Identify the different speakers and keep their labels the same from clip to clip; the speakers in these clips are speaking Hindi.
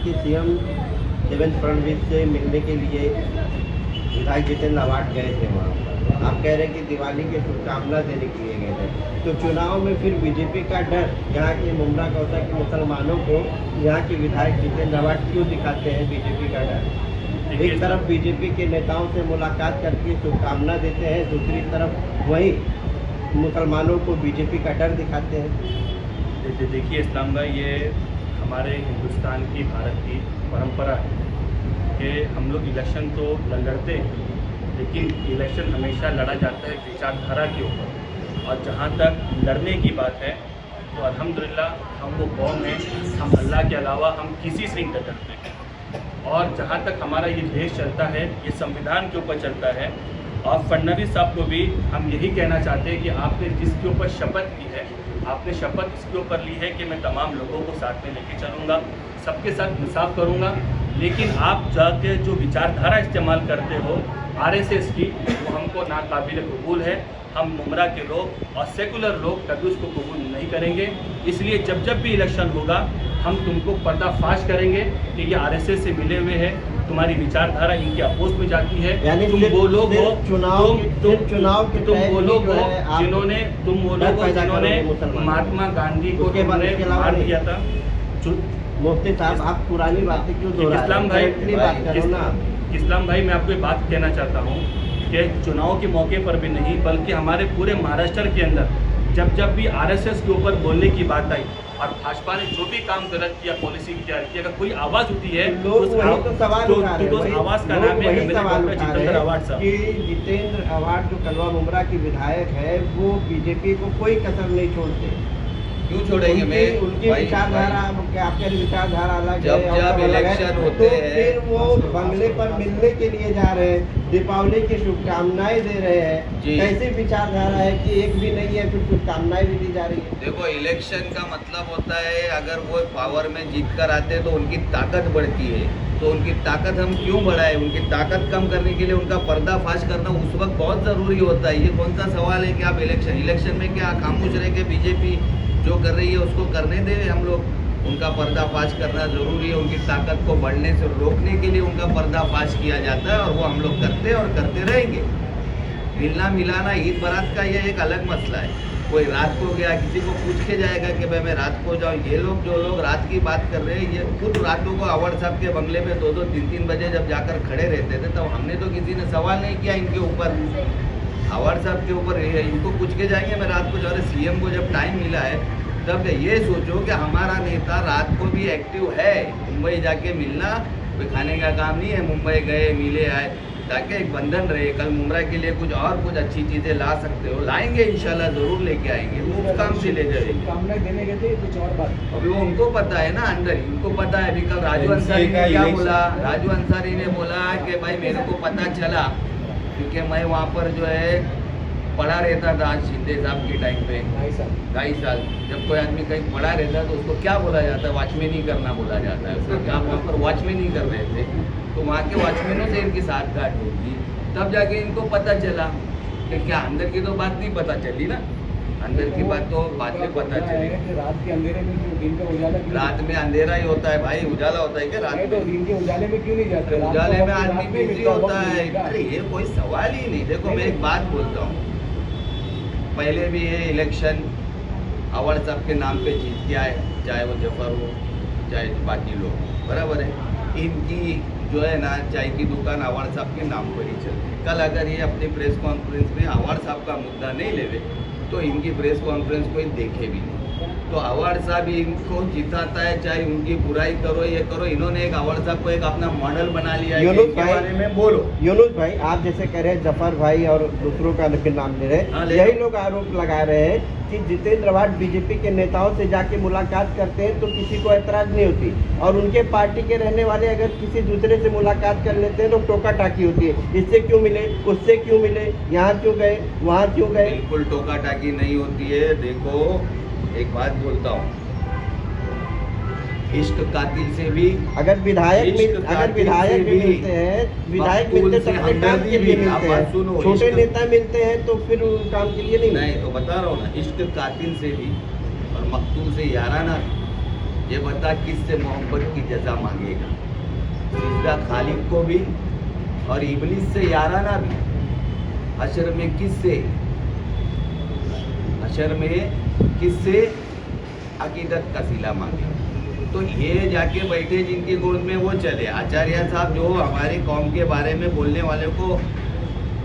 Speaker 1: के सीएम देवेंद्र फडणवीस से मिलने के लिए विधायक जितेंद्र अवार्ड गए थे वहाँ पर। आप कह रहे हैं कि दिवाली की शुभकामना देने के लिए गए थे, तो चुनाव में फिर बीजेपी का डर यहाँ के मुमरा का होता है कि मुसलमानों को यहाँ के विधायक जितेंद्र अवार्ड क्यों दिखाते हैं बीजेपी का डर? एक तरफ बीजेपी के नेताओं से मुलाकात करके शुभकामना देते हैं, दूसरी तरफ वही मुसलमानों को बीजेपी का डर दिखाते हैं।
Speaker 2: देखिए इस्लाम भाई, ये हमारे हिंदुस्तान की, भारत की परंपरा है कि हम लोग इलेक्शन तो लड़ते हैं, लेकिन इलेक्शन हमेशा लड़ा जाता है विचारधारा के ऊपर। और जहाँ तक लड़ने की बात है तो अल्हम्दुलिल्लाह हम वो कौम हैं, हम अल्लाह के अलावा हम किसी से नहीं डरते हैं। और जहाँ तक हमारा ये देश चलता है, ये संविधान के ऊपर चलता है। और फडणवीस साहब को भी हम यही कहना चाहते हैं कि आपने जिसके ऊपर शपथ ली है, आपने शपथ इसके ऊपर ली है कि मैं तमाम लोगों को साथ में लेके चलूँगा, सबके साथ इंसाफ करूँगा, लेकिन आप जाके जो विचारधारा इस्तेमाल करते हो आरएसएस की, वो हमको नाकाबिल कबूल है। हम मुमरा के लोग और सेकुलर लोग कभी उसको कबूल नहीं करेंगे। इसलिए जब भी इलेक्शन होगा हम तुमको पर्दाफाश करेंगे कि ये आरएसएस से मिले हुए हैं, तुम्हारी विचारधारा इनके अपोज में जाती है।
Speaker 1: यानी
Speaker 2: तुम वो लोग हो
Speaker 1: चुनाव के
Speaker 2: तुम वो लोग हो जिन्होंने महात्मा गांधी को मार दिया था।
Speaker 1: मुफ्ती साहब, आप पुरानी बातें क्यों दोहरा रहे हैं?
Speaker 2: इस्लाम भाई, मैं आपको एक बात कहना चाहता हूँ कि चुनाव के मौके पर भी नहीं, बल्कि हमारे पूरे महाराष्ट्र के अंदर जब भी आरएसएस के ऊपर बोलने की बात आई और भाजपा ने जो भी काम गलत किया, पॉलिसी तैयार की, अगर कोई आवाज़ उठी है तो आवाज़ का नाम है जितेंद्र अवार्ड साहब।
Speaker 1: कि जितेंद्र अवार्ड जो कलवा मुमरा की विधायक है, वो बीजेपी को कोई कसर नहीं छोड़ते।
Speaker 3: क्यों छोड़ेंगे? मैं
Speaker 1: उनकी विचारधारा, आपके विचारधारा अलग
Speaker 3: जब इलेक्शन होते हैं,
Speaker 1: फिर वो बंगले पर मिलने के लिए जा रहे हैं, दीपावली की शुभकामनाएं दे रहे हैं। कैसी विचारधारा है कि एक भी नहीं है, फिर शुभकामनाएं भी दी जा रही है?
Speaker 3: देखो, इलेक्शन का मतलब होता है अगर वो पावर में जीत कर आते हैं तो उनकी ताकत बढ़ती है। तो उनकी ताकत हम क्यों बढ़ाएं? उनकी ताकत कम करने के लिए उनका पर्दाफाश करना उस वक्त बहुत ज़रूरी होता है। ये कौन सा सवाल है कि आप इलेक्शन में क्या खामोश रह के बीजेपी जो कर रही है उसको करने दें? हम लोग उनका पर्दाफाश करना ज़रूरी है। उनकी ताकत को बढ़ने से रोकने के लिए उनका पर्दाफाश किया जाता है और वो हम लोग करते हैं और करते रहेंगे। मिलना मिलाना ईद बारात का ये एक अलग मसला है। कोई रात को गया, किसी को पूछ के जाएगा कि भाई मैं रात को जाऊँ। ये लोग जो लोग रात की बात कर रहे हैं, ये खुद रातों को अवार्ड साहब के बंगले पे 2-2, 3-3 बजे जब जाकर खड़े रहते थे, तब हमने तो किसी ने सवाल नहीं किया इनके ऊपर, अवार्ड साहब के ऊपर। इनको पूछ के जाएंगे मैं रात को जा रहे। सीएम को जब टाइम मिला है तब ये सोचो कि हमारा नेता रात को भी एक्टिव है। मुंबई जाके मिलना कोई खाने का काम नहीं है। मुंबई गए, मिले, आए, ताकि एक बंधन रहे। कल मुमरा के लिए कुछ और कुछ अच्छी चीज़ें ला सकते हो, लाएंगे इंशाल्लाह, ज़रूर लेके आएंगे। वो उस काम से ले जाएंगे।
Speaker 4: देने गए थे कुछ और बात,
Speaker 3: अभी वो उनको पता है ना, अंदर उनको पता है। अभी कल राजू अंसारी ने क्या बोला? राजू अंसारी ने बोला कि भाई मेरे को पता चला, क्योंकि मैं वहाँ पर जो है पढ़ा रहता था शिंदे साहब के टाइम पे 2.5 साल। जब कोई आदमी कहीं पढ़ा रहता है तो उसको क्या बोला जाता है? वॉचमैन ही करना बोला जाता है उसको। क्या वहाँ पर वॉचमैन ही कर रहे थे, तो वहाँ के वॉचमैनों से इनकी साठगांठ होगी। तब जाके इनको पता चला कि क्या अंदर की तो बात नहीं पता चली ना, अंदर की बात तो बाद में पता चली।
Speaker 4: रात के अंधेरे में दिन का उजाला,
Speaker 3: रात में अंधेरा ही होता है भाई, उजाला होता है क्या रात में?
Speaker 4: तो दिन के उजाले में क्यों नहीं जाते?
Speaker 3: उजाले में आदमी बिजी होता है। अरे ये कोई सवाल ही नहीं। देखो मैं एक बात बोलता हूँ, पहले भी ये इलेक्शन अवार्ड साहब के नाम पे जीत के आए, चाहे वो जफर हो चाहे बाकी लोग, बराबर है। इनकी जो है ना चाय की दुकान अवार्ड साहब के नाम पर ही चलती है। कल अगर ये अपनी प्रेस कॉन्फ्रेंस में अवार्ड साहब का मुद्दा नहीं लेवे तो इनकी प्रेस कॉन्फ्रेंस कोई देखे भी नहीं। तो अवार्ड साहब इनको जिताता है, चाहे उनकी बुराई करो ये करो। इन्होंने एक अवार्ड साहब को एक अपना मॉडल बना लिया है। इनके बारे में बोलो।
Speaker 1: यूनुस भाई, आप जैसे कह रहे हैं जफर भाई और दूसरों का नाम ले रहे हैं, यही लोग आरोप लगा रहे हैं कि जितेंद्र अवार्ड बीजेपी के नेताओं से जाके मुलाकात करते हैं तो किसी को ऐतराज नहीं होती, और उनके पार्टी के रहने वाले अगर किसी दूसरे से मुलाकात कर लेते हैं तो टोका टाकी होती है। इससे क्यों मिले, उससे क्यों मिले, यहाँ क्यों गए, वहाँ क्यों गए?
Speaker 3: बिल्कुल टोका टाकी नहीं होती है। देखो एक बात बोलता हूँ, इश्क कातिल से भी
Speaker 1: अगर विधायक भी मिलते हैं, विधायक मिलते तो अपने काम के लिए मिलते हैं, छोटे नेता मिलते हैं तो फिर काम के लिए नहीं।
Speaker 3: तो बता रहा हूँ ना, इश्क कातिल से भी और मकतूल से याराना ये बता किससे मोहब्बत की जजा मांगेगा? सिजदा खालिक को भी और इब्लिस से याराना भी। हशर में किससे अकीदत का सिला मांगे? तो ये जाके बैठे जिनकी गोद में वो चले। आचार्य साहब जो हमारी कौम के बारे में बोलने वाले को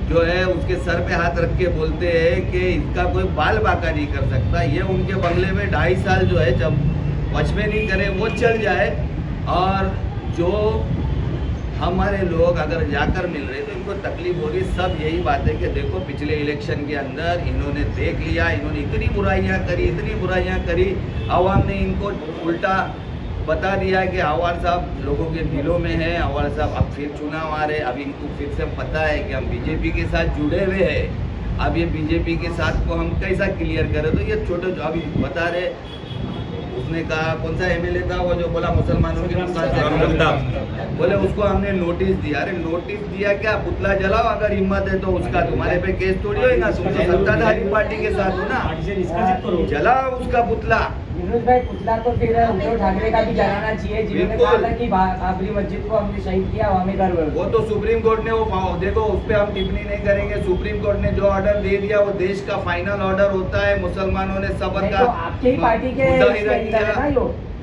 Speaker 3: जो है उसके सर पे हाथ रख के बोलते हैं कि इसका कोई बाल बाका नहीं कर सकता। ये उनके बंगले में 2.5 साल जो है जब वचमे नहीं करे वो चल जाए, और जो हमारे लोग अगर जाकर मिल रहे तो इनको तकलीफ हो रही। सब यही बात है कि देखो पिछले इलेक्शन के अंदर इन्होंने देख लिया, इन्होंने इतनी बुराइयां करी, आवाम ने इनको उल्टा बता दिया कि आवार साहब लोगों के दिलों में है। आवार साहब अब फिर चुनाव आ रहे, अब इनको फिर से पता है कि हम बीजेपी के साथ जुड़े हुए हैं। अब ये बीजेपी के साथ को हम कैसा क्लियर करें? तो ये छोटे जो अभी बता रहे, उसने कहा कौन सा एमएलए था वो जो बोला मुसलमानों के नुकसान, बोले उसको हमने नोटिस दिया। अरे नोटिस दिया क्या, पुतला जलाओ अगर हिम्मत है तो उसका, तुम्हारे पे केस थोड़ी होगा, तुम तो सत्ताधारी पार्टी के साथ हो ना, जलाओ उसका पुतला।
Speaker 5: विनोद भाई, पुतला तो फिर उद्धव ठाकरे का भी जलाना चाहिए, जिन्होंने कहा था कि बाबरी मस्जिद को हमने शहीद किया, हमें गर्व है।
Speaker 3: वो तो सुप्रीम कोर्ट ने वो देखो, उस पर हम टिप्पणी नहीं करेंगे। सुप्रीम कोर्ट ने जो ऑर्डर दे दिया वो देश का फाइनल ऑर्डर होता है। मुसलमानों ने सबर का,
Speaker 5: आपके ही पार्टी के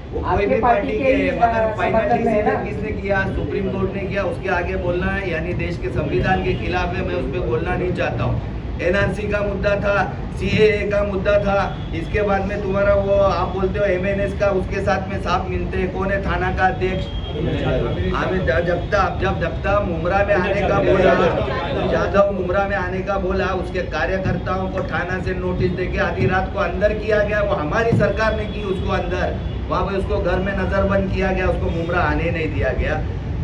Speaker 3: वो कोई भी पार्टी के, मगर फाइनल डिसीजन किसने किया? सुप्रीम कोर्ट ने किया। उसके आगे बोलना है यानी देश के संविधान के खिलाफ है, मैं उस पर बोलना नहीं चाहता हूँ। एनआरसी का मुद्दा था, सीएए का मुद्दा था, इसके बाद में तुम्हारा वो आप बोलते हो एमएनएस का, उसके साथ में साफ मिलते हैं। कौन है थाना का अध्यक्ष? जब जगताप मुमरा में आने का बोला, जाधव मुमरा में आने का बोला, उसके कार्यकर्ताओं को थाना से नोटिस देके आधी रात को अंदर किया गया। वो हमारी सरकार ने की उसको अंदर, वहाँ पे उसको घर में नजरबंद किया गया, उसको मुमरा आने नहीं दिया गया।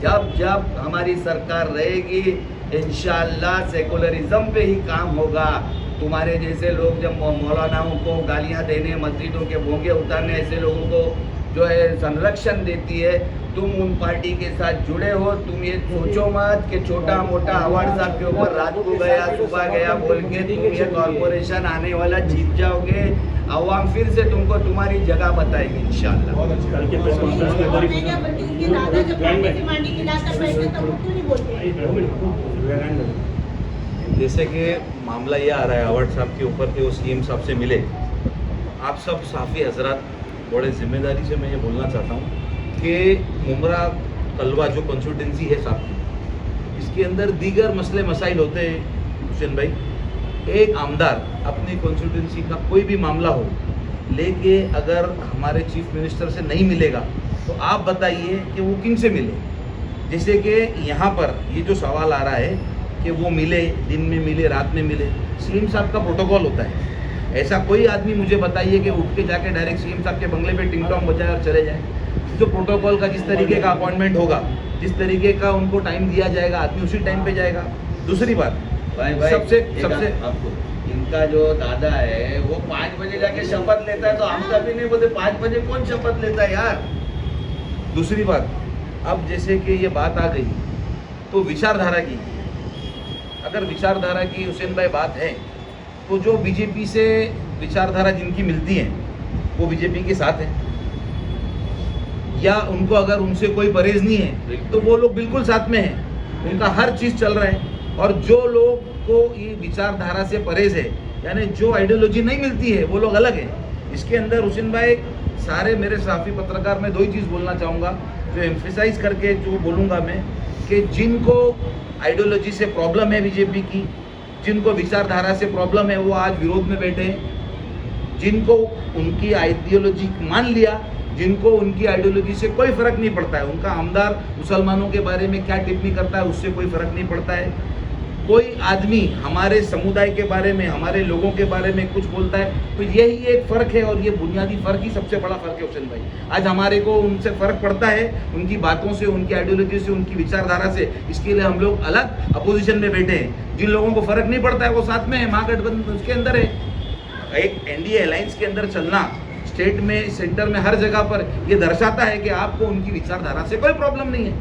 Speaker 3: जब हमारी सरकार रहेगी इंशाअल्लाह सेकुलरिज्म पे ही काम होगा। तुम्हारे जैसे लोग जब मौलानाओं को गालियां देने, मस्जिदों के भोंगे उतारने, ऐसे लोगों को जो है संरक्षण देती है, तुम उन पार्टी के साथ जुड़े हो। तुम ये सोचो मत कि छोटा मोटा अवार्ड साहब के ऊपर रात को गया सुबह गया बोल के तुम ये कॉर्पोरेशन आने वाला जीत जाओगे। अवाम फिर से तुमको तुम्हारी जगह बताएगी इंशाअल्लाह।
Speaker 6: जैसे कि मामला ये आ रहा है अवार्ड साहब के ऊपर कि वो सीएम साहब से मिले। आप सब साफ़ी हजरात, बड़े जिम्मेदारी से मैं ये बोलना चाहता हूँ कि मुमरा कलवा जो कॉन्स्टिट्यूंसी है साहब की, इसके अंदर दीगर मसले मसाइल होते हैं। हुसैन भाई, एक आमदार अपनी कॉन्स्टिट्यूंसी का कोई भी मामला हो लेके अगर हमारे चीफ मिनिस्टर से नहीं मिलेगा तो आप बताइए कि वो किन से मिले? जैसे कि यहाँ पर ये जो सवाल आ रहा है कि वो मिले, दिन में मिले, रात में मिले, सीएम साहब का प्रोटोकॉल होता है। ऐसा कोई आदमी मुझे बताइए कि उठ के जाके डायरेक्ट सीएम साहब के बंगले पे टिंग टॉन्ग बजाए और चले जाए। जो प्रोटोकॉल का जिस तरीके का अपॉइंटमेंट होगा, जिस तरीके का उनको टाइम दिया जाएगा, आदमी उसी टाइम पे जाएगा। दूसरी बात,
Speaker 3: भाई सबसे आपको इनका जो दादा है वो 5 बजे जाके शपथ लेता है, तो हम कभी नहीं बोलते 5 बजे कौन शपथ लेता है यार।
Speaker 6: दूसरी बात, अब जैसे कि ये बात आ गई तो विचारधारा की, अगर विचारधारा की हुसैन भाई बात है तो जो बीजेपी से विचारधारा जिनकी मिलती है वो बीजेपी के साथ है, या उनको अगर उनसे कोई परहेज नहीं है तो वो लोग बिल्कुल साथ में हैं, उनका हर चीज़ चल रहा है। और जो लोग को ये विचारधारा से परहेज है, यानी जो आइडियोलॉजी नहीं मिलती है, वो लोग अलग हैं। इसके अंदर हुसैन भाई सारे मेरे साफी पत्रकार, मैं 2 ही चीज़ बोलना चाहूँगा जो एम्फेसाइज करके जो बोलूँगा मैं, कि जिनको आइडियोलॉजी से प्रॉब्लम है बीजेपी की, जिनको विचारधारा से प्रॉब्लम है, वो आज विरोध में बैठे हैं। जिनको उनकी आइडियोलॉजी मान लिया, जिनको उनकी आइडियोलॉजी से कोई फ़र्क नहीं पड़ता है, उनका आमदार मुसलमानों के बारे में क्या टिप्पणी करता है उससे कोई फ़र्क नहीं पड़ता है। कोई आदमी हमारे समुदाय के बारे में, हमारे लोगों के बारे में कुछ बोलता है तो यही एक फ़र्क है, और ये बुनियादी फ़र्क ही सबसे बड़ा फ़र्क है हुसैन भाई। आज हमारे को उनसे फ़र्क पड़ता है, उनकी बातों से, उनकी आइडियोलॉजी से, उनकी विचारधारा से। इसके लिए हम लोग अलग अपोजिशन में बैठे हैं। जिन लोगों को फ़र्क नहीं पड़ता है वो साथ में है, महागठबंधन उसके अंदर है। एक एनडीए अलायंस के अंदर चलना, स्टेट में, सेंटर में, हर जगह पर ये दर्शाता है कि आपको उनकी विचारधारा से कोई प्रॉब्लम नहीं है।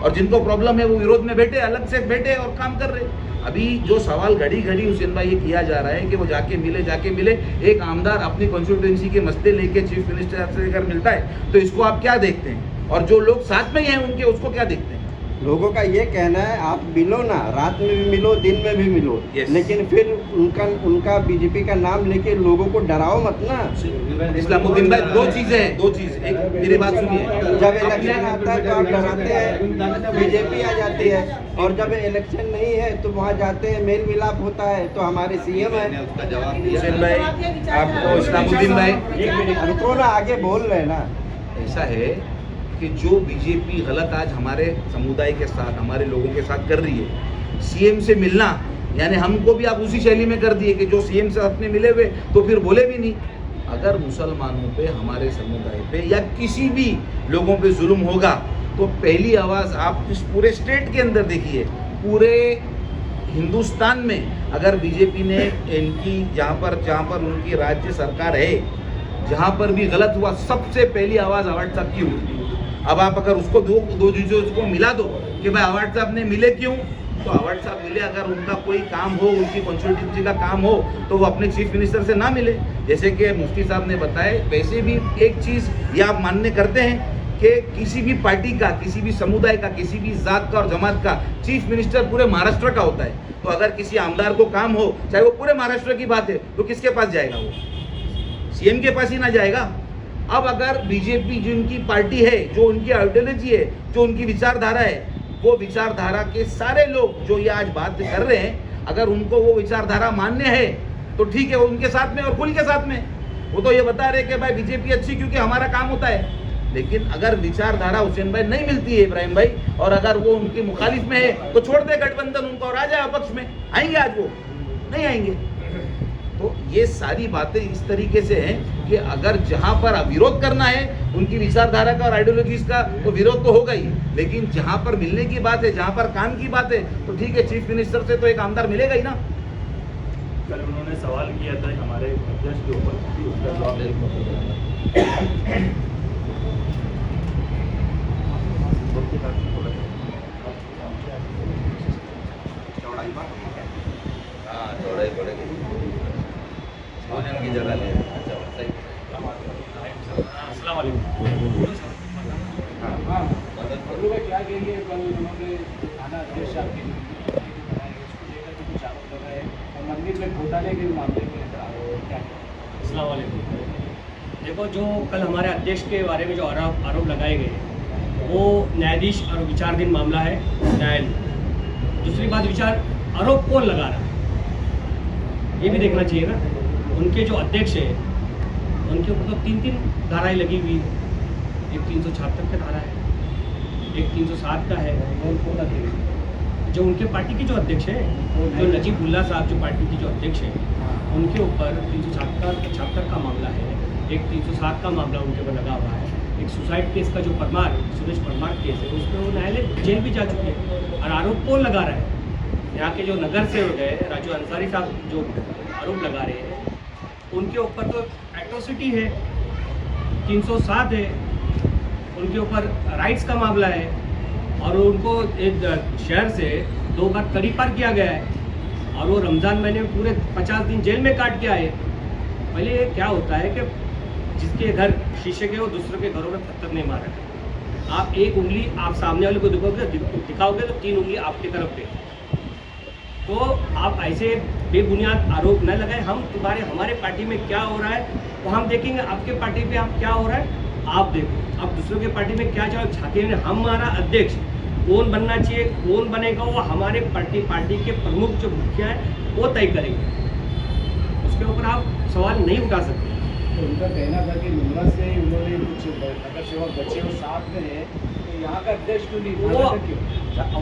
Speaker 6: और जिनको प्रॉब्लम है वो विरोध में बैठे, अलग से बैठे और काम कर रहे। अभी जो सवाल घड़ी घड़ी हुसैन भाई ये किया जा रहा है कि वो जाके मिले, एक आमदार अपनी कॉन्स्टिट्यूएंसी के मसले लेके चीफ मिनिस्टर से अगर मिलता है तो इसको आप क्या देखते हैं? और जो लोग साथ में ही हैं उनके, उसको क्या देखते हैं?
Speaker 1: लोगों का ये कहना है आप मिलो ना, रात में भी मिलो, दिन में भी मिलो,
Speaker 6: Yes.
Speaker 1: लेकिन फिर उनका बीजेपी का नाम लेके लोगों को डराओ मत ना।
Speaker 6: इस्लामुद्दीन भाई दो चीज़, एक मेरी बात सुनिए।
Speaker 1: जब इलेक्शन आता है तो आप डराते हैं, बीजेपी आ जाती है, और जब इलेक्शन नहीं है तो वहाँ जाते हैं, मेल मिलाप होता है, तो हमारे सीएम है।
Speaker 3: मैंने उसका जवाब दिया।
Speaker 6: हुसैन भाई, आपको इस्लामुद्दीन भाई
Speaker 1: रुको ना, आगे बोल रहे हैं ना।
Speaker 6: ऐसा है कि जो बीजेपी गलत आज हमारे समुदाय के साथ, हमारे लोगों के साथ कर रही है, सीएम से मिलना, यानी हमको भी आप उसी शैली में कर दिए कि जो सीएम से अपने मिले हुए तो फिर बोले भी नहीं। अगर मुसलमानों पे, हमारे समुदाय पे या किसी भी लोगों पे जुल्म होगा तो पहली आवाज़ आप इस पूरे स्टेट के अंदर देखिए, पूरे हिंदुस्तान में अगर बीजेपी ने इनकी जहाँ पर उनकी राज्य सरकार है, जहाँ पर भी गलत हुआ सबसे पहली आवाज़ अवार्ड साहब की हुई। अब आप अगर उसको दो चीज़ों को मिला दो कि भाई अवार्ड साहब ने मिले क्यों, तो अवार्ड साहब मिले अगर उनका कोई काम हो, उनकी कॉन्स्टिट्यूंसी का काम हो, तो वो अपने चीफ मिनिस्टर से ना मिले। जैसे कि मुफ्ती साहब ने बताया, वैसे भी एक चीज़ ये आप मानने करते हैं कि किसी भी पार्टी का, किसी भी समुदाय का, किसी भी जात का और जमात का चीफ मिनिस्टर पूरे महाराष्ट्र का होता है। तो अगर किसी आमदार को काम हो, चाहे वो पूरे महाराष्ट्र की बात है, तो किसके पास जाएगा? वो सीएम के पास ही ना जाएगा। अब अगर बीजेपी जो उनकी पार्टी है, जो उनकी आइडियोलॉजी है, जो उनकी विचारधारा है, वो विचारधारा के सारे लोग जो ये आज बात कर रहे हैं, अगर उनको वो विचारधारा मान्य है तो ठीक है, वो उनके साथ में और खुल के साथ में। वो तो ये बता रहे कि भाई बीजेपी अच्छी क्योंकि हमारा काम होता है। लेकिन अगर विचारधारा हुसैन भाई नहीं मिलती है इब्राहिम भाई, और अगर वो उनके मुखालिफ में है तो छोड़ दे गठबंधन उनको और आ जाए अपक्ष में। आएंगे आज वो? नहीं आएंगे। तो ये सारी बातें इस तरीके से हैं कि अगर जहां पर विरोध करना है उनकी विचारधारा का और आइडियोलॉजीज का, तो विरोध तो होगा ही, लेकिन जहां पर मिलने की बात है, जहां पर काम की बात है, तो ठीक है, चीफ मिनिस्टर से तो एक आमदार मिलेगा ही ना।
Speaker 2: कल उन्होंने सवाल किया था हमारे अध्यक्ष के ऊपर, उसका जवाब
Speaker 3: हाँ, चौड़ाई पड़ेगी, यूनियन की जगह ले। अच्छा, सही।
Speaker 2: अस्सलाम वालेकुम।
Speaker 4: हाँ, बबलू भाई क्या कहेंगे? कल उन्होंने थाना अध्यक्ष आपके उसको लेकर के कुछ आरोप लगाए और मंदिर में घोटाले के मामले में क्या?
Speaker 7: अस्सलाम वालेकुम। देखो, जो कल हमारे अध्यक्ष के बारे में जो आरोप लगाए गए वो न्यायाधीश और विचाराधीन मामला है न्यायालय। दूसरी बात, आरोप कौन लगा रहा है ये भी देखना चाहिए ना। उनके जो अध्यक्ष है उनके ऊपर तो 3 धाराएं लगी हुई है। एक 376 का धारा है, एक 307 का है।
Speaker 4: कौन अध्यक्ष?
Speaker 7: जो उनके पार्टी के जो अध्यक्ष है, जो नजीबुल्ला साहब जो पार्टी के जो अध्यक्ष है, उनके ऊपर 376 का मामला है, एक 307 का मामला उनके ऊपर लगा हुआ है। एक सुसाइड केस का जो सुरेश परमार केस है उसमें वो न्यायालय जेल भी जा चुके हैं। और आरोप कौन लगा रहा है? यहाँ के जो नगर सेवक है राजू अंसारी साहब जो आरोप लगा रहे हैं, उनके ऊपर तो एट्रोसिटी है, 307 है, उनके ऊपर राइट्स का मामला है, और उनको एक शहर से 2 बार तरी पार किया गया है, और वो रमज़ान महीने में पूरे 50 दिन जेल में काट के आए। पहले क्या होता है कि जिसके घर शीशे के, वो दूसरे के घरों में पत्थर नहीं मारा। आप एक उंगली आप सामने वाले को दिखाओगे तो 3 उंगली आपकी तरफ पे। तो आप ऐसे बेबुनियाद आरोप न लगाएं। हमारे पार्टी में क्या हो रहा है वो हम देखेंगे, आपके पार्टी पे आप क्या हो रहा है आप देखो, आप दूसरों के पार्टी में क्या चाहते हैं। हमारा अध्यक्ष कौन बनना चाहिए, कौन बनेगा, वो हमारे पार्टी के प्रमुख जो मुखिया है वो तय करेंगे। उसके ऊपर आप सवाल नहीं उठा सकते।
Speaker 4: तो उनका कहना था कि मुमरा से उन्होंने कुछ नगर सेवक बच्चे और साथ में है, तो यहाँ का अध्यक्ष क्यों नहीं?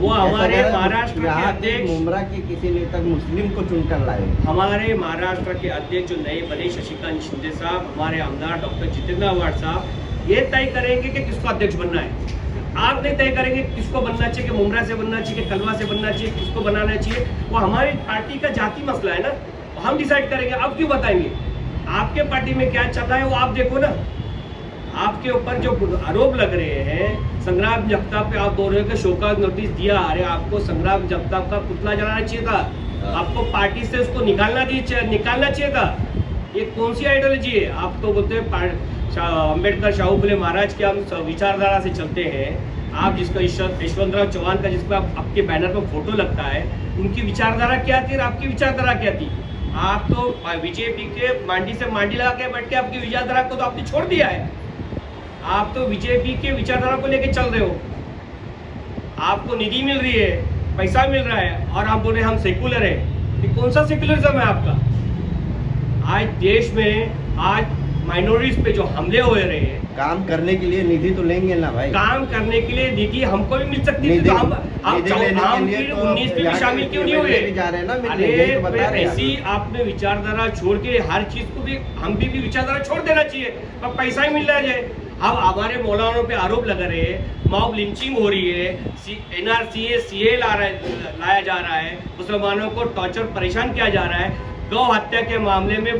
Speaker 7: वो हमारे महाराष्ट्र के अध्यक्ष,
Speaker 1: मुमरा के किसी नेता मुस्लिम को चुनकर लाए।
Speaker 7: हमारे महाराष्ट्र के अध्यक्ष जो नए बने शशिकांत शिंदे साहब, हमारे आमदार डॉक्टर जितेंद्र आव्हाड साहब, ये तय करेंगे कि किसको अध्यक्ष बनना है। आप नहीं तय करेंगे किसको बनना चाहिए, कि मुमरा से बनना चाहिए, कि कलवा से बनना चाहिए, किसको बनाना चाहिए। वो हमारी पार्टी का जाति मसला है ना, हम डिसाइड करेंगे। अब क्यों बताएंगे? आपके पार्टी में क्या चल रहा है वो आप देखो ना। आपके ऊपर जो आरोप लग रहे हैं संग्राम जगताप पे आप बोल रहे हो कि शोकॉज नोटिस दिया, अरे आपको संग्राम जगताप का पुतला जलाना चाहिए था, आपको पार्टी से उसको निकालना चाहिए था। ये कौन सी आइडियोलॉजी है? आप तो बोलते हैं अम्बेडकर शाहू फुले महाराज के हम विचारधारा से चलते हैं। आप जिसका यशवंतराव चौहान का जिसका आपके बैनर पर फोटो लगता है, उनकी विचारधारा क्या थी और आपकी विचारधारा क्या थी? आप तो बीजेपी के मांडी से मांडी लगा के बैठ के आपकी विचारधारा को तो आपने छोड़ दिया है। आप तो बीजेपी के विचारधारा को लेके चल रहे हो। आपको निधि मिल रही है, पैसा मिल रहा है और आप बोल रहे हैं हम सेकुलर है। ये कौन सा सेकुलरिज्म है आपका? आज देश में आज माइनॉरिटीज पे जो हमले हो रहे हैं,
Speaker 1: काम करने के लिए निधि तो लेंगे ना भाई।
Speaker 7: काम करने के लिए निधि हमको भी मिल सकती थी, तो हम
Speaker 1: निधि लेने के लिए तो
Speaker 7: 19 में भी शामिल क्यों नहीं हुए?
Speaker 1: भी जा रहे हैं ना, मिलने,
Speaker 7: अरे
Speaker 1: यही तो बता रहे हैं
Speaker 7: ऐसी आपने विचारधारा छोड़ के हर चीज को भी हम भी विचारधारा छोड़ देना चाहिए, पर पैसा ही मिल रहा है। अब हमारे मौलानों पे आरोप लगा रहे हैं, मॉब लिंचिंग हो रही है, NRCA CA लाया जा रहा है, मुसलमानों को टॉर्चर परेशान किया जा रहा है, गौ हत्या के मामले में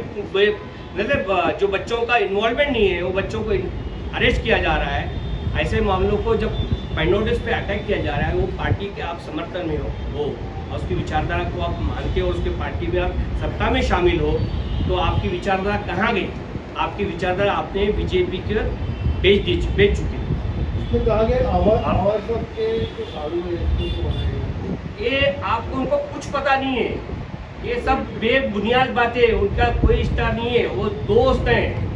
Speaker 7: मतलब जो बच्चों का इन्वॉल्वमेंट नहीं है वो बच्चों को अरेस्ट किया जा रहा है। ऐसे मामलों को जब माइनॉरिटीज पे अटैक किया जा रहा है, वो पार्टी के आप समर्थन में हो और उसकी विचारधारा को आप मानते हो और उसके पार्टी में आप सत्ता में शामिल हो, तो आपकी विचारधारा कहाँ गई? आपकी विचारधारा आपने बीजेपी के बेच चुकी है।
Speaker 4: इसमें कहा गया आवाज के जो साधु है इसको बनाएंगे।
Speaker 7: ये आपको उनको कुछ पता नहीं है, ये सब बेबुनियाद बातें, उनका कोई रिश्ता नहीं है, वो दोस्त हैं।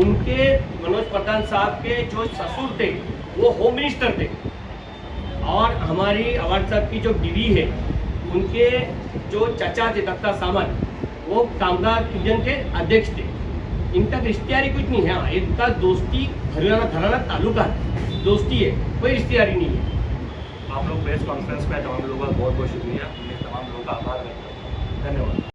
Speaker 7: उनके मनोज प्रधान साहब के जो ससुर थे वो होम मिनिस्टर थे और हमारी अवार्ड साहब की जो बीवी है उनके जो चाचा थे दत्ता सामंत, वो कामगार यूनियन के अध्यक्ष थे। इनका रिश्तेदारी कुछ नहीं है, इनका दोस्ती घराना ताल्लुका है, दोस्ती है, कोई रिश्तेदारी नहीं है।
Speaker 2: आप लोग प्रेस कॉन्फ्रेंस में तमाम लोगों का बहुत बहुत शुक्रिया, मैं तमाम लोगों का आभार व्यक्त करता हूँ। धन्यवाद।